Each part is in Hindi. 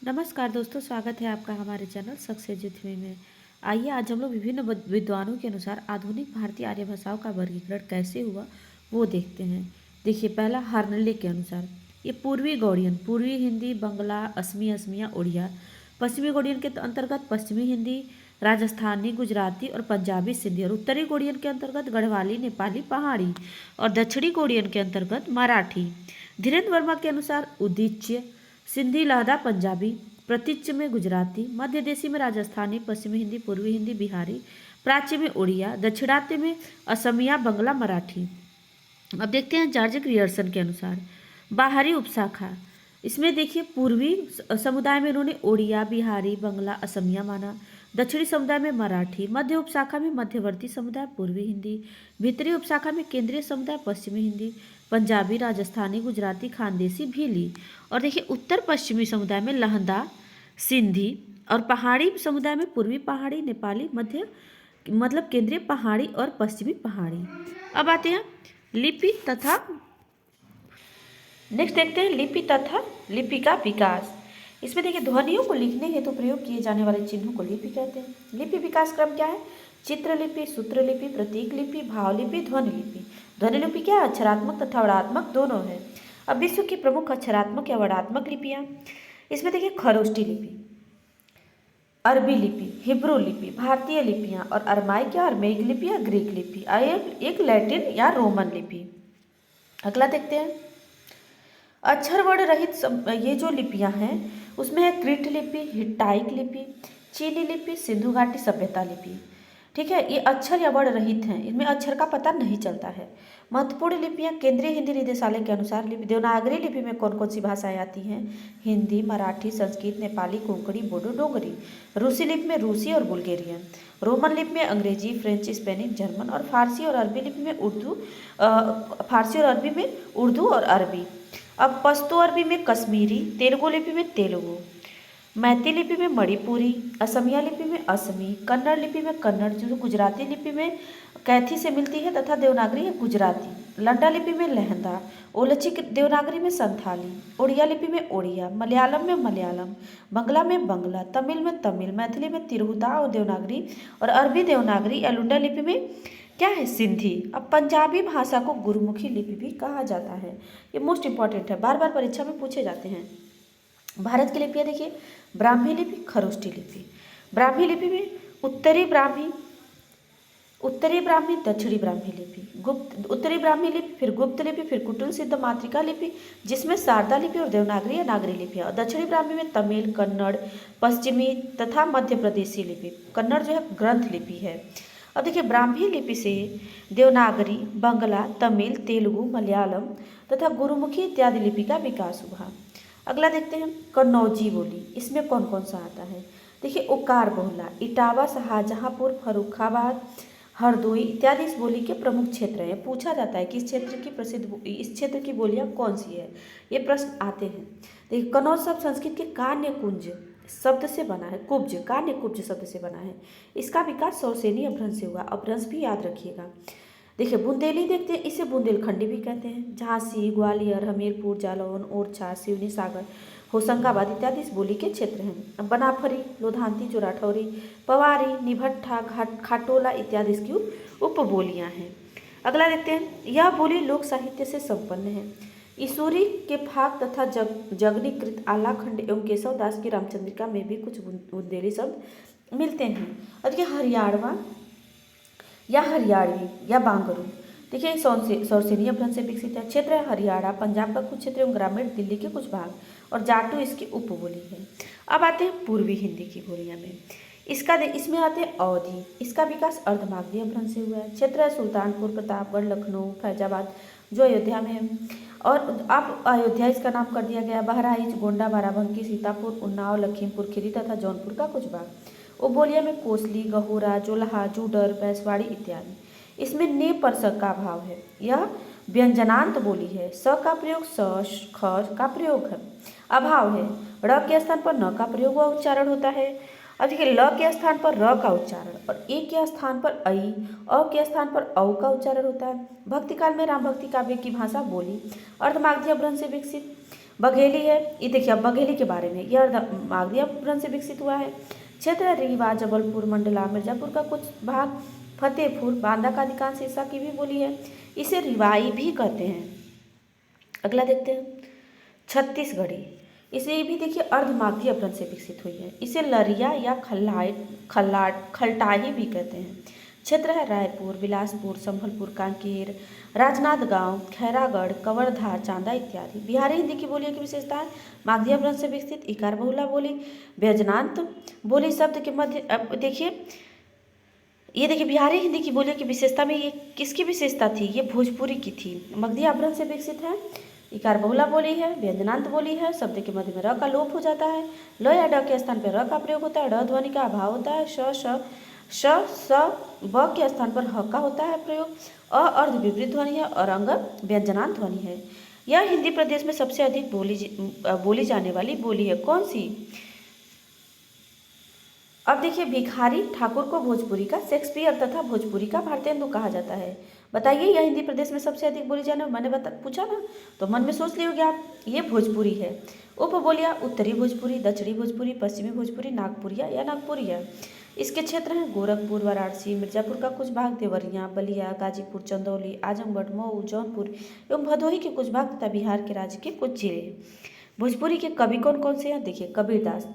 नमस्कार दोस्तों, स्वागत है आपका हमारे चैनल सक्सेस विथ मी में। आइए आज हम लोग विभिन्न विद्वानों के अनुसार आधुनिक भारतीय आर्य भाषाओं का वर्गीकरण कैसे हुआ वो देखते हैं। देखिए, पहला हर्नले के अनुसार ये पूर्वी गौड़ियन, पूर्वी हिंदी, बंगला, असमी, असमिया, उड़िया। पश्चिमी गौड़ियन के अंतर्गत पश्चिमी हिंदी, राजस्थानी, गुजराती और पंजाबी, सिंधी। और उत्तरी गौड़ियन के अंतर्गत गढ़वाली, नेपाली, पहाड़ी। और दक्षिणी गौड़ियन के अंतर्गत मराठी। धीरेन्द्र वर्मा के अनुसार उदीच्य, सिंधी, लहदा, पंजाबी। प्रतीच्य में गुजराती, मध्य देशी में राजस्थानी, पश्चिमी हिंदी, पूर्वी हिंदी, बिहारी। प्राच्य में उड़िया, दक्षिणात्य में असमिया, बंगला, मराठी। अब देखते हैं जॉर्ज ग्रियर्सन के अनुसार बाहरी उपशाखा। इसमें देखिए, पूर्वी समुदाय में उन्होंने ओडिया, बिहारी, बंगला, असमिया माना। दक्षिणी समुदाय में मराठी। मध्य उपशाखा में मध्यवर्ती समुदाय, पूर्वी हिंदी। भीतरी उपशाखा में केंद्रीय समुदाय, पश्चिमी हिंदी। पंजाबी, राजस्थानी, गुजराती, खानदेशी, भीली। और देखिए, उत्तर पश्चिमी समुदाय में लहंदा, सिंधी। और पहाड़ी समुदाय में पूर्वी पहाड़ी, नेपाली, मध्य मतलब केंद्रीय पहाड़ी और पश्चिमी पहाड़ी। अब आते हैं लिपि तथा नेक्स्ट देखते हैं लिपि तथा लिपि का विकास। इसमें देखिए, ध्वनियों को लिखने हेतु प्रयोग किए जाने वाले चिन्हों को लिपि कहते हैं। लिपि विकास क्रम क्या है? चित्रलिपि, सूत्रलिपि, प्रतीक लिपि, भावलिपि, ध्वनि लिपि। ध्वनि लिपि क्या है? अक्षरात्मक तथा वर्णात्मक दोनों है। अब विश्व की प्रमुख अक्षरात्मक या वर्णात्मक लिपियाँ, इसमें देखिए, खरोष्टी लिपि, अरबी लिपि, हिब्रू लिपि, भारतीय लिपियाँ और अरमाइक या अरमेइक लिपि या ग्रीक लिपि, एक लैटिन या रोमन लिपि। अगला देखते हैं अक्षर वर्ण रहित ये जो लिपियां हैं उसमें है क्रीट लिपि, हिट्टाइक लिपि, चीनी लिपि, सिंधु घाटी सभ्यता लिपि। ठीक है, ये अक्षर या वर्ण रहित हैं, इनमें अक्षर का पता नहीं चलता है। महत्वपूर्ण लिपियां केंद्रीय हिंदी निदेशालय के अनुसार लिपि देवनागरी लिपि में कौन कौन सी भाषाएं आती हैं? हिंदी, मराठी, संस्कृत, नेपाली, कोंकणी, बोडो, डोगरी। रूसी लिपि में रूसी और बुल्गेरियन। रोमन लिपि में अंग्रेजी, फ्रेंच, स्पेनिश, जर्मन। और फारसी और अरबी लिपि में फारसी और अरबी में उर्दू और अरबी। अब पश्तो अरबी में कश्मीरी, तेलुगु लिपि में तेलुगु, मैती लिपि में मणिपुरी, असमिया लिपि में असमी, कन्नड़ लिपि में कन्नड़ जो गुजराती लिपि में कैथी से मिलती है तथा देवनागरी है गुजराती, लंडा लिपि में लहंदा, ओलची देवनागरी में संथाली, उड़िया लिपि में ओड़िया, मलयालम में मलयालम, बंगला में बंगला, तमिल में तमिल, मैथिली में तिरहुता और देवनागरी, और अरबी देवनागरी या लुंडा लिपि में क्या है? सिंधी। अब पंजाबी भाषा को गुरुमुखी लिपि भी कहा जाता है। ये मोस्ट इंपॉर्टेंट है, बार बार परीक्षा में पूछे जाते हैं। भारत की लिपियाँ देखिए, ब्राह्मी लिपि, खरोष्टी लिपि। ब्राह्मी लिपि में उत्तरी ब्राह्मी, दक्षिणी ब्राह्मी लिपि, गुप्त उत्तरी ब्राह्मी लिपि, फिर गुप्त लिपि, फिर कुटुल सिद्ध मातृका लिपि जिसमें शारदा लिपि और देवनागरी या नागरी लिपि है। और दक्षिणी ब्राह्मी में तमिल, कन्नड़, पश्चिमी तथा मध्य प्रदेशी लिपि। कन्नड़ जो है ग्रंथ लिपि है। अब देखिए, ब्राह्मी लिपि से देवनागरी, बंगला, तमिल, तेलुगु, मलयालम तथा गुरुमुखी इत्यादि लिपि का विकास हुआ। अगला देखते हैं कन्नौजी बोली। इसमें कौन कौन सा आता है? देखिए, ओकार बोला, इटावा, शाहजहांपुर, फर्रुखाबाद, हरदोई इत्यादि इस बोली के प्रमुख क्षेत्र हैं। पूछा जाता है कि इस क्षेत्र की बोलियां कौन सी है, ये प्रश्न आते हैं। देखिए, कन्नौज शब्द संस्कृत के कान्य कुंज शब्द से बना है, कुब्ज, कान्य कुब्ज शब्द से बना है। इसका विकास सौरसेनी अपभ्रंश से हुआ। अपभ्रंश भी याद रखिएगा। देखिए, बुंदेली देखते हैं, इसे बुंदेलखंडी भी कहते हैं। झांसी, ग्वालियर, हमीरपुर, जालौन, ओरछा, सिवनी, सागर, होशंगाबाद इत्यादि इस बोली के क्षेत्र हैं। बनाफरी, लोधांती जो राठौरी, पवारी, निभट्ठा, खाटोला इत्यादि इसकी उपबोलियां हैं। अगला देखते हैं, यह बोली लोक साहित्य से संपन्न है। ईसूरी के फाग तथा जगनीकृत आलाखंड एवं केशव दास की रामचंद्रिका में भी कुछ बुंदेली शब्द मिलते हैं। और देखिए, हरियाणवा या हरियाणवी या बांगरू, देखिए सौरसेनी अपभ्रंश से विकसित है। क्षेत्र है हरियाणा, पंजाब का कुछ क्षेत्र एवं ग्रामीण दिल्ली के कुछ भाग, और जाटू इसकी उपबोली है। अब आते हैं पूर्वी हिंदी की बोलियां में। इसमें आते हैं अवधी। इसका विकास अर्धमागधी अपभ्रंश से हुआ है। क्षेत्र है सुल्तानपुर, प्रतापगढ़, लखनऊ, फैजाबाद जो अयोध्या में है। और अब अयोध्या इसका नाम कर दिया गया। बहराइच, गोंडा, बाराबंकी, सीतापुर, उन्नाव, लखीमपुर खीरी तथा जौनपुर का कुछ भाग। उपबोलियां में कोसली, गहोरा, जोल्हा, जूडर, बैसवाड़ी इत्यादि। इसमें ने पर स का भाव है। यह व्यंजनांत बोली है। स का प्रयोग स, ख का प्रयोग है, अभाव है। र के स्थान पर न का प्रयोग व उच्चारण होता है। अब देखिए, ल के स्थान पर र का उच्चारण और ए के स्थान पर ऐ, अ के स्थान पर औ का उच्चारण होता है। भक्ति काल में राम भक्ति काव्य की भाषा बोली। अर्धमागधी अपभ्रंश से विकसित। बघेली है, ये देखिए अब बघेली के बारे में, यह मागधी अपभ्रंश से विकसित हुआ है। क्षेत्र है रीवा, जबलपुर, मंडला, मिर्जापुर का कुछ भाग, फतेहपुर, बांदा का अधिकांश हिस्सा की भी बोली है। इसे रिवाई भी कहते हैं। अगला देखते हैं छत्तीसगढ़ी, इसे भी देखिए अर्धमागधी अपभ्रंश से विकसित हुई है। इसे लरिया या खलटाही भी कहते हैं। क्षेत्र है रायपुर, बिलासपुर, संभलपुर, कांकेर, राजनांदगांव, खैरागढ़, कवर्धा, चांदा इत्यादि। बिहारी हिंदी की बोलियों की विशेषता है मागधी अपभ्रंश से विकसित इकार बहुला बोली, व्यंजनांत बोली शब्द के मध्य। अब देखिए ये देखिए बिहारी हिंदी की बोलियों की विशेषता में ये किसकी विशेषता थी, ये भोजपुरी की थी। मगधी अपभ्रंश से विकसित है, इकार बहुला बोली है, व्यंजनांत बोली है, शब्द के मध्य में र का लोप हो जाता है, ल या ड के स्थान पर र का प्रयोग होता है, ड ध्वनि का अभाव होता है, श स ब के स्थान पर ह का होता है प्रयोग, अ अर्ध विपरीत ध्वनि है और अंग व्यंजनांत ध्वनि है। यह हिंदी प्रदेश में सबसे अधिक बोली जाने वाली बोली है। कौन सी? अब देखिए भिखारी ठाकुर को भोजपुरी का शेक्सपियर तथा भोजपुरी का भारतेंदु कहा जाता है। बताइए यह हिंदी प्रदेश में सबसे अधिक बोली जाने, मैंने पूछा ना, तो मन में सोच लिए होंगे आप, ये भोजपुरी है। उपबोलियाँ उत्तरी भोजपुरी, दक्षिणी भोजपुरी, पश्चिमी भोजपुरी, नागपुरिया या नागपुरिया। इसके क्षेत्र हैं गोरखपुर, वाराणसी, मिर्जापुर का कुछ भाग, देवरिया, बलिया, गाजीपुर, चंदौली, आजमगढ़, मऊ, जौनपुर एवं भदोही के कुछ भाग तथा बिहार के राज्य के कुछ जिले। भोजपुरी के कवि कौन कौन से हैं? देखिए कबीरदास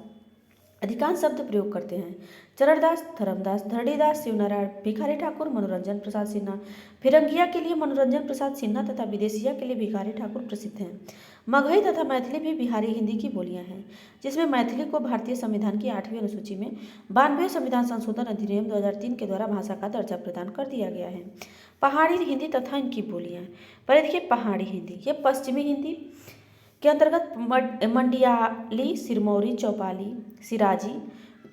अधिकांश शब्द प्रयोग करते हैं, चरणदास, धर्मदास, धरणीदास, शिवनारायण, भिखारी ठाकुर, मनोरंजन प्रसाद सिन्हा। फिरंगिया के लिए मनोरंजन प्रसाद सिन्हा तथा विदेशिया के लिए भिखारी ठाकुर प्रसिद्ध हैं। मगही तथा मैथिली भी बिहारी हिंदी की बोलियां हैं, जिसमें मैथिली को भारतीय संविधान की 8वीं अनुसूची में 92वें संविधान संशोधन अधिनियम 2003 के द्वारा भाषा का दर्जा प्रदान कर दिया गया है। पहाड़ी हिंदी तथा इनकी बोलियाँ, पहले देखिए पहाड़ी हिंदी, ये पश्चिमी हिंदी के अंतर्गत मंडियाली, सिरमौरी, चौपाली, सिराजी,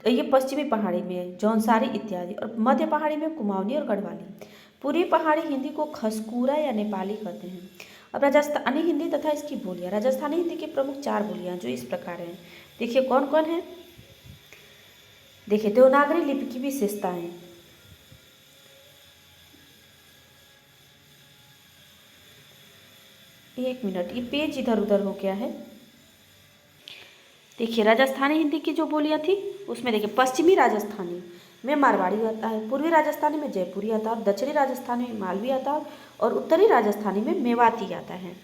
ये पश्चिमी पहाड़ी में जौनसारी इत्यादि, और मध्य पहाड़ी में कुमाऊनी और गढ़वाली। पूर्वी पहाड़ी हिंदी को खसकूरा या नेपाली कहते हैं। अब राजस्थानी हिंदी तथा इसकी बोलियाँ, राजस्थानी हिंदी की प्रमुख 4 बोलियाँ जो इस प्रकार हैं, देखिए कौन कौन है। देखिए देवनागरी लिपि की विशेषताएं, एक मिनट, ये पेज इधर उधर हो गया है। देखिए राजस्थानी हिंदी की जो बोलियां थी उसमें देखिए पश्चिमी राजस्थानी में मारवाड़ी आता है, पूर्वी राजस्थानी में जयपुरी आता है, दक्षिणी राजस्थानी में मालवी आता है और उत्तरी राजस्थानी में मेवाती आता है।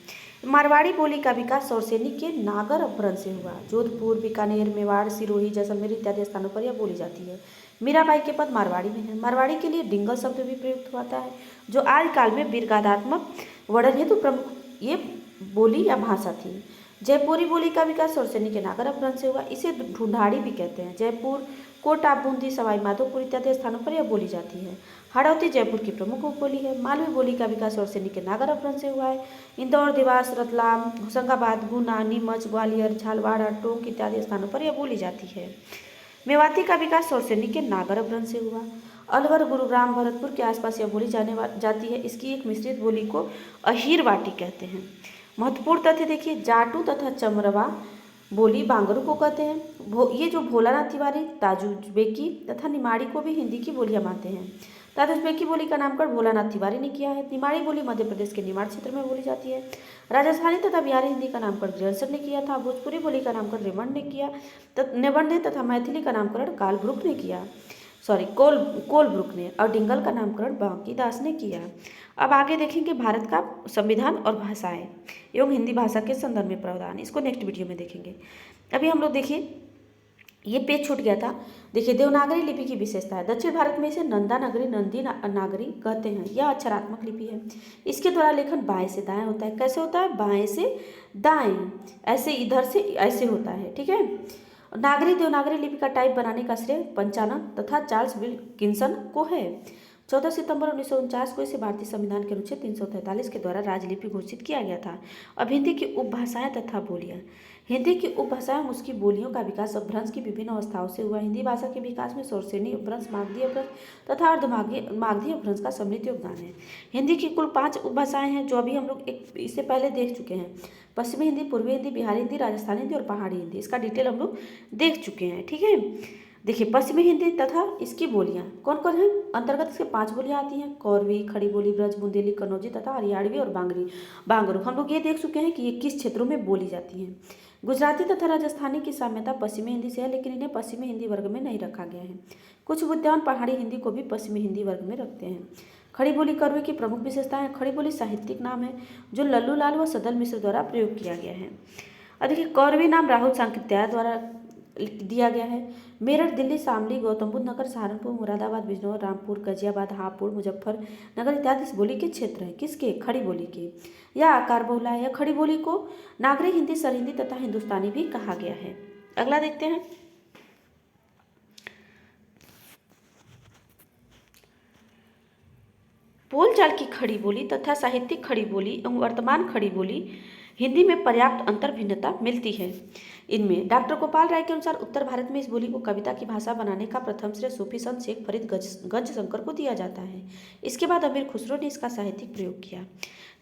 मारवाड़ी बोली का विकास सौरसेनी के नागर अपभ्रंश से हुआ। जोधपुर, बीकानेर, मेवाड़, सिरोही, जैसलमेर इत्यादि स्थानों पर यह बोली जाती है। मीराबाई के पद मारवाड़ी में है। मारवाड़ी के लिए डिंगल शब्द भी प्रयुक्त होता है, जो आदिकाल में विर्गादात्मक वर्णन हेतु प्रमुख ये बोली या भाषा थी। जयपुरी बोली का विकास सौरसेनी के नागर अपभ्रंश से हुआ। इसे ढूंढाड़ी भी कहते हैं। जयपुर, कोटा, बूंदी, सवाई माधोपुर इत्यादि स्थानों पर यह बोली जाती है। हाड़ौती जयपुर की प्रमुख उपबोली है। मालवी बोली का विकास सौरसेनी के नागर अपभ्रंश से हुआ है। इंदौर, देवास, रतलाम, होशंगाबाद, गुना, नीमच, ग्वालियर, झालवाड़, टोंक इत्यादि स्थानों पर यह बोली जाती है। मेवाती का विकास सौरसेनी के नागर अपभ्रंश से हुआ। अलवर, गुरुग्राम, भरतपुर के आसपास यह बोली जाती है। इसकी एक मिश्रित बोली को अहीरवाटी कहते हैं। महत्वपूर्ण तथ्य देखिए, जाटू तथा चमरवा बोली बांगरू को कहते हैं। ये जो भोलानाथ तिवारी, ताजुबेकी तथा निमाड़ी को भी हिंदी की बोलियां मानते हैं। ताजुबेकी बोली का नामकरण भोलानाथ तिवारी ने किया है। निमाड़ी बोली मध्य प्रदेश के निमाड़ क्षेत्र में बोली जाती है। राजस्थानी तथा बिहारी हिंदी का नामकरण ग्रेंसर ने किया था। भोजपुरी बोली का नामकरण रेमंड ने किया, नेबंड ने तथा मैथिली का नामकरण कालब्रुक ने किया, कोलब्रुक ने, और डिंगल का नामकरण बांकीदास ने किया। अब आगे देखेंगे भारत का संविधान और भाषाएं एवं हिंदी भाषा के संदर्भ में प्रावधान, इसको नेक्स्ट वीडियो में देखेंगे। अभी हम लोग देखिए ये पेज छूट गया था। देखिए देवनागरी लिपि की विशेषता है। दक्षिण भारत में इसे नंदी नागरी कहते हैं। यह अक्षरात्मक लिपि है। इसके द्वारा लेखन बाएं से दाएं होता है। कैसे होता है? बाएं से दाएं, ऐसे इधर से ऐसे होता है, ठीक है। नागरी देवनागरी लिपि का टाइप बनाने का श्रेय पंचानन तथा चार्ल्स विल्किंसन को है। 14 सितंबर 1949 को इसे भारतीय संविधान के अनुच्छेद 343 के द्वारा राजलिपि घोषित किया गया था। अब हिंदी की उपभाषाएं तथा बोलियां। हिंदी की उपभाषाएं उसकी बोलियों का विकास अपभ्रंश की विभिन्न अवस्थाओं से हुआ। हिंदी भाषा के विकास में सौरसेनी अपभ्रंश, मागधी अपभ्रंश तथा अर्धमागधी अपभ्रंश का समृद्ध योगदान है। हिंदी की कुल 5 उपभाषाएं हैं जो अभी हम लोग इससे पहले देख चुके हैं। पश्चिमी हिंदी, पूर्वी हिंदी, बिहारी हिंदी, राजस्थानी हिंदी और पहाड़ी हिंदी। इसका डिटेल हम लोग देख चुके हैं, ठीक है। देखिए पश्चिमी हिंदी तथा इसकी बोलियाँ कौन कौन हैं। अंतर्गत इसके 5 बोलियाँ आती हैं, कौरवी, खड़ी बोली, ब्रज, बुंदेली, कन्नौजी तथा हरियाणवी और बांगरू। हम लोग ये देख चुके हैं कि ये किस क्षेत्रों में बोली जाती हैं। गुजराती तथा राजस्थानी की साम्यता पश्चिमी हिंदी से है, लेकिन इन्हें पश्चिमी हिंदी वर्ग में नहीं रखा गया है। कुछ विद्वान पहाड़ी हिंदी को भी पश्चिमी हिंदी वर्ग में रखते हैं। खड़ी बोली कौरवी की प्रमुख विशेषताएं। खड़ी बोली साहित्यिक नाम है जो लल्लू लाल व सदल मिश्र द्वारा प्रयोग किया गया है। और देखिए कौरवी नाम राहुल सांकृत्याय द्वारा दिया गया है। मेरठ, दिल्ली, शामली, गौतम बुद्ध नगर, सहारनपुर, मुरादाबाद, बिजनौर, रामपुर, गाजियाबाद, हापुड़, मुजफ्फरनगर इत्यादि इस बोली के क्षेत्र हैं। किसके? खड़ी बोली के। यह आकार बहुला है। खड़ी बोली को नागरी हिंदी, सरहिंदी तथा हिंदुस्तानी भी कहा गया है। अगला देखते हैं। बोलचाल की खड़ी बोली तथा साहित्यिक खड़ी बोली एवं वर्तमान खड़ी बोली हिंदी में पर्याप्त अंतर भिन्नता मिलती है। इनमें डॉक्टर गोपाल राय के अनुसार उत्तर भारत में इस बोली को कविता की भाषा बनाने का प्रथम श्रेय सूफी संत शेख फरीद गंज शंकर को दिया जाता है। इसके बाद अमीर खुसरो ने इसका साहित्यिक प्रयोग किया।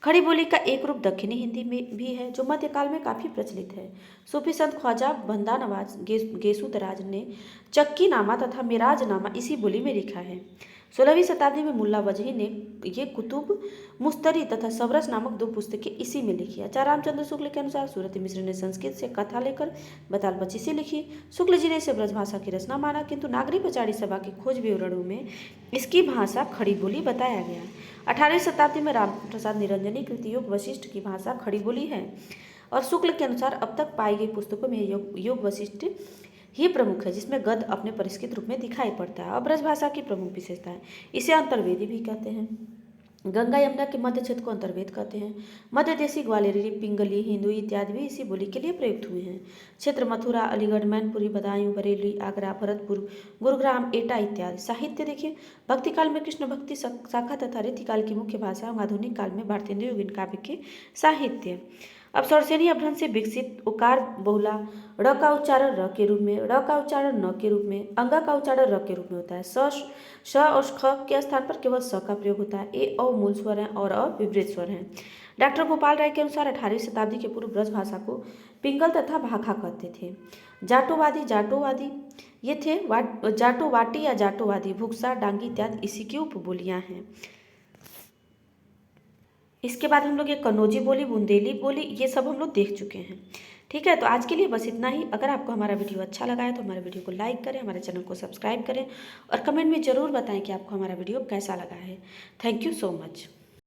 खड़ी बोली का एक रूप दक्षिणी हिंदी में भी है जो मध्यकाल में काफ़ी प्रचलित है। सूफी संत ख्वाजा बंदा नवाज गेसुदराज ने चक्की नामा तथा मिराज नामा इसी बोली में लिखा है। 16वीं शताब्दी में मुल्ला वजही ने ये कुतुब मुस्तरी तथा सवरस नामक 2 पुस्तकें इसी में लिखी। आचार्य रामचंद्र शुक्ल के अनुसार सूरत मिश्र ने संस्कृत से कथा लेकर बताल पचीसी लिखी। शुक्ल जी ने इसे ब्रजभाषा की रचना माना, किंतु नागरी पचाड़ी सभा के खोज विवरणों में इसकी भाषा खड़ी बोली बताया गया। 18वीं शताब्दी में राम प्रसाद निरंजनी कृत योग वशिष्ठ की भाषा खड़ी बोली है और शुक्ल के अनुसार अब तक पाई गई पुस्तकों में योग वशिष्ठ ही प्रमुख है, जिसमें गद्य अपने परिष्कृत रूप में दिखाई पड़ता है। और ब्रजभाषा की प्रमुख विशेषता है, इसे अंतर्वेदी भी कहते हैं। गंगा यमुना के मध्य क्षेत्र को अंतर्वेद कहते हैं। मध्य देशी, ग्वालियरी, पिंगली, हिंदुई इत्यादि भी इसी बोली के लिए प्रयुक्त हुए हैं। क्षेत्र मथुरा, अलीगढ़, मैनपुरी, बदायूं, बरेली, आगरा, भरतपुर, गुरुग्राम, एटा इत्यादि। साहित्य देखिए, भक्ति काल में कृष्ण भक्ति शाखा तथा रीतिकाल की मुख्य भाषा एवं आधुनिक काल में भारतेंद्र योगिन काव्य के साहित्य। अब सरसेनी अपभ्रंश से विकसित उकार बहुला ड़ का उच्चारण र के रूप में, ड़ का उच्चारण न के रूप में, अंगा का उच्चारण र के रूप में होता है। श और ख के स्थान पर केवल स का प्रयोग होता है। ए औ मूल स्वर हैं और अ विपरीत स्वर हैं। डॉक्टर गोपाल राय के अनुसार 18वीं शताब्दी के पूर्व ब्रज भाषा को पिंगल तथा भाखा कहते थे। जाटोवादी ये थे। जाटोवाटी या जाटोवादी, भुक्सा, डांगी इत्यादि इसी की उपबोलियां हैं। इसके बाद हम लोग ये कन्नौजी बोली, बुंदेली बोली, ये सब हम लोग देख चुके हैं। ठीक है, तो आज के लिए बस इतना ही। अगर आपको हमारा वीडियो अच्छा लगा है तो हमारे वीडियो को लाइक करें, हमारे चैनल को सब्सक्राइब करें और कमेंट में ज़रूर बताएं कि आपको हमारा वीडियो कैसा लगा है। Thank you so much.